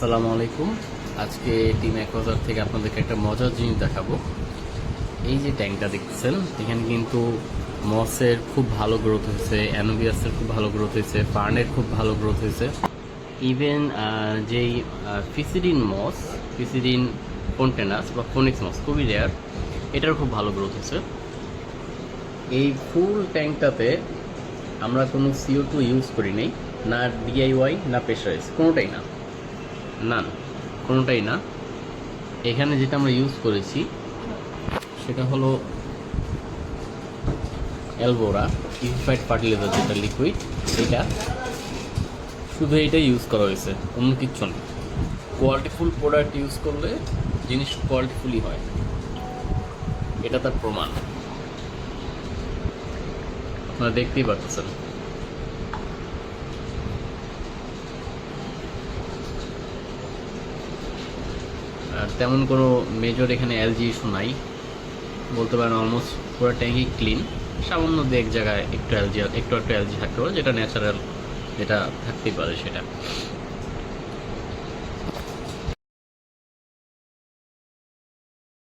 আসসালামু আলাইকুম। আজকে টিম একবাজার থেকে আপনাদেরকে একটা মজার জিনিস দেখাবো। এই যে ট্যাঙ্কটা দেখতেছেন, এখানে কিন্তু মসের খুব ভালো গ্রোথ হয়েছে, অ্যানোবিয়াসের খুব ভালো গ্রোথ হয়েছে, ফার্নের খুব ভালো গ্রোথ হয়েছে। ইভেন যেই ফিসিডিন মস, ফিসিডিন ফন্টেনাস বা ফোনিক্স মস খুবই রেয়ার, এটার খুব ভালো গ্রোথ হয়েছে। এই ফুল ট্যাঙ্কটাতে আমরা কোনো CO2 ইউজ করি নাই, না ডিআইওয়াই না প্রেশারাইজ, কোনোটাই না, কোনোটাই না। এখানে যেটা আমরা ইউজ করেছি সেটা হলো অ্যালবোরা ইউনিফাইড ফার্টিলাইজার, যেটা লিকুইড, এটা শুধু এইটাই ইউজ করা হয়েছে, অন্য কিচ্ছু না। কোয়ালিটিফুল প্রোডাক্ট ইউজ করলে জিনিস কোয়ালিটিফুলই হয়, এটা তার প্রমাণ আপনারা দেখতেই পাচ্ছেন। আর তেমন কোনো মেজর এখানে এলজি ইস্যু নাই, বলতে পারেন অলমোস্ট পুরো ট্যাঙ্কই ক্লিন। সামান্য দু এক জায়গায় একটু এলজি থাকতে পারে, যেটা ন্যাচারাল, যেটা থাকতেই পারে সেটা।